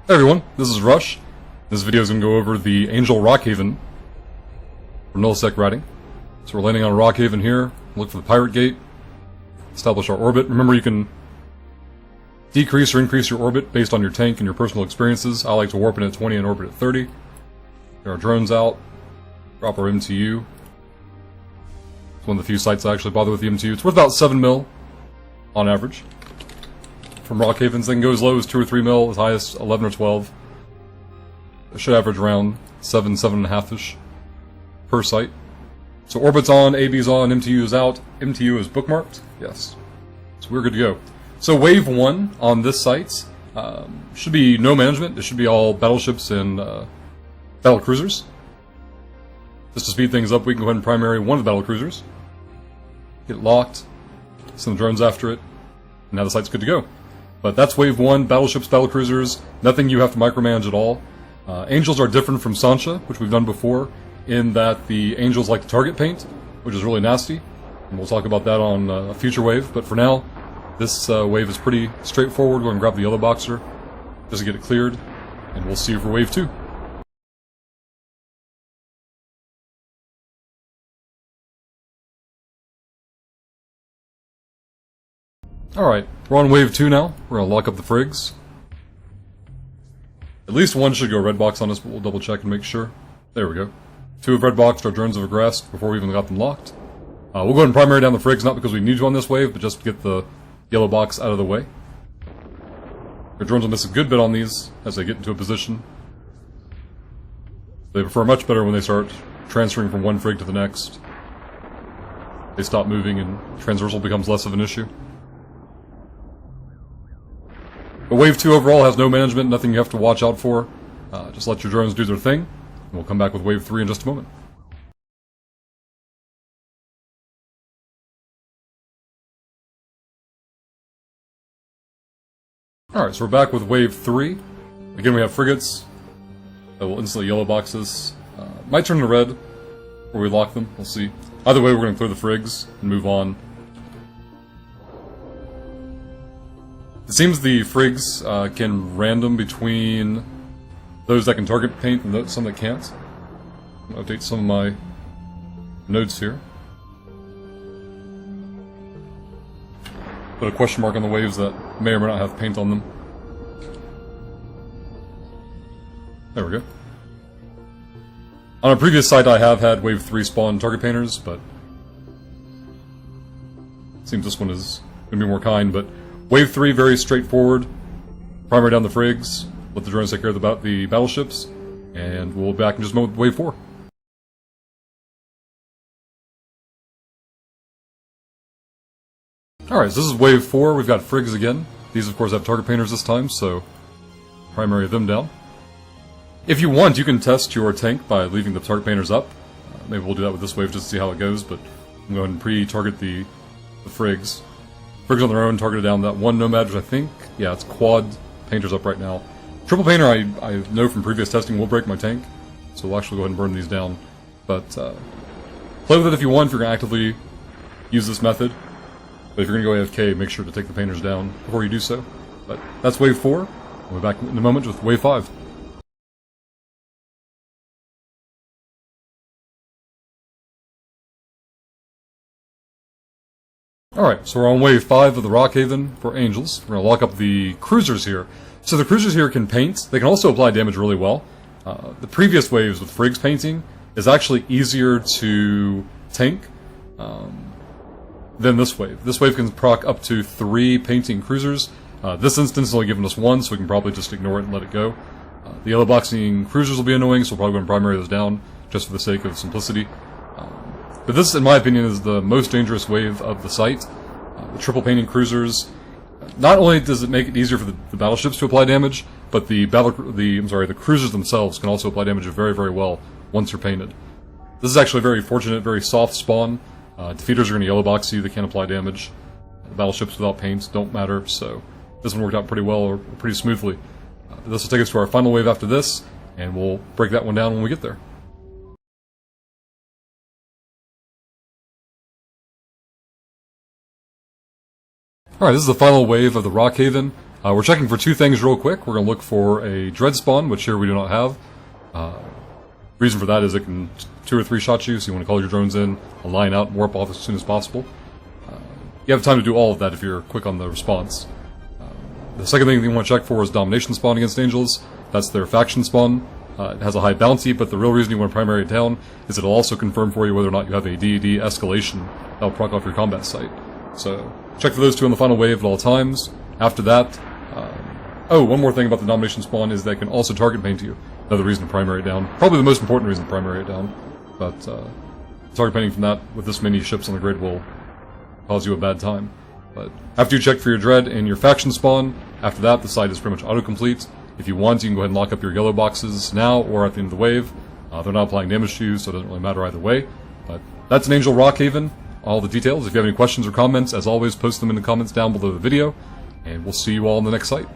Hey everyone, this is Rush. This video is going to go over the Angel Rockhaven for nullsec routing. So we're landing on a Rockhaven here, look for the Pirate Gate, establish our orbit. Remember you can decrease or increase your orbit based on your tank and your personal experiences. I like to warp in at 20 and orbit at 30. Get our drones out, drop our MTU. It's one of the few sites I actually bother with the MTU. It's worth about 7 mil on average. From Rockhavens, they can go as low as 2 or 3 mil, as high as 11 or 12. It should average around 7, 7.5-ish per site. So orbit's on, AB's on, MTU is out. MTU is bookmarked, yes. So we're good to go. So wave 1 on this site should be no management. It should be all battleships and battle cruisers. Just to speed things up, we can go ahead and primary one of the battle cruisers. Get it locked, send the drones after it, and now the site's good to go. But that's wave 1, battleships, battlecruisers, nothing you have to micromanage at all. Angels are different from Sancha, which we've done before, in that the Angels like to target paint, which is really nasty. And we'll talk about that on a future wave, but for now, this wave is pretty straightforward. Go ahead and grab the yellow boxer, just to get it cleared, and we'll see you for wave 2. Alright, we're on wave 2 now. We're gonna lock up the frigs. At least one should go red box on us, but we'll double check and make sure. There we go. 2 have red boxed, our drones have aggressed before we even got them locked. We'll go ahead and primary down the frigs, not because we need to on this wave, but just to get the yellow box out of the way. Our drones will miss a good bit on these as they get into a position. They prefer much better when they start transferring from one frig to the next. They stop moving and transversal becomes less of an issue. But wave 2 overall has no management, nothing you have to watch out for. Just let your drones do their thing, and we'll come back with wave 3 in just a moment. Alright, so we're back with wave 3. Again, we have frigates that will instantly yellow box us. Might turn to red, or we lock them, we'll see. Either way, we're going to clear the frigs and move on. It seems the frigs can random between those that can target paint and some that can't. I'm going to update some of my notes here. Put a question mark on the waves that may or may not have paint on them. There we go. On a previous site I have had wave 3 spawn target painters, but it seems this one is going to be more kind, but wave 3, very straightforward. Primary down the frigs, let the drones take care of the battleships, and we'll be back in just a moment with wave 4. Alright, so this is wave 4, we've got frigs again. These of course have target painters this time, so primary them down. If you want, you can test your tank by leaving the target painters up. Maybe we'll do that with this wave just to see how it goes, but I'm going to pre-target the frigs. Frigs on their own, targeted down that one Nomad, which I think, yeah, it's quad painters up right now. Triple painter, I know from previous testing, will break my tank, so we'll actually go ahead and burn these down. But play with it if you want, if you're going to actively use this method. But if you're going to go AFK, make sure to take the painters down before you do so. But that's wave 4. We'll be back in a moment with wave 5. Alright, so we're on wave 5 of the Rockhaven for Angels. We're going to lock up the cruisers here. So the cruisers here can paint. They can also apply damage really well. The previous waves with frigs painting is actually easier to tank than this wave. This wave can proc up to 3 painting cruisers. This instance is only giving us 1, so we can probably just ignore it and let it go. The yellow boxing cruisers will be annoying, so we'll probably go and primary those down, just for the sake of simplicity. But this, in my opinion, is the most dangerous wave of the site. The triple painting cruisers, not only does it make it easier for the battleships to apply damage, but the cruisers themselves can also apply damage very, very well once they're painted. This is actually a very fortunate, very soft spawn. Defeaters are going to yellow box you, they can't apply damage. The battleships without paint don't matter, so this one worked out pretty well, or pretty smoothly. This will take us to our final wave after this, and we'll break that one down when we get there. Alright, this is the final wave of the Rockhaven. We're checking for two things real quick. We're going to look for a dread spawn, which here we do not have. Reason for that is it can 2 or 3 shot you, so you want to call your drones in, align out, and warp off as soon as possible. You have time to do all of that if you're quick on the response. The second thing you want to check for is domination spawn against angels. That's their faction spawn. It has a high bounty, but the real reason you want to primary it down is it'll also confirm for you whether or not you have a DED escalation that'll proc off your combat site. So check for those two on the final wave at all times. After that, one more thing about the domination spawn is they can also target paint you. Another reason to primary it down. Probably the most important reason to primary it down. But target painting from that with this many ships on the grid will cause you a bad time. But after you check for your dread and your faction spawn, after that the site is pretty much autocomplete. If you want, you can go ahead and lock up your yellow boxes now or at the end of the wave. They're not applying damage to you, so it doesn't really matter either way. But that's an Angel Rockhaven. All the details. If you have any questions or comments, as always, post them in the comments down below the video. And we'll see you all on the next site.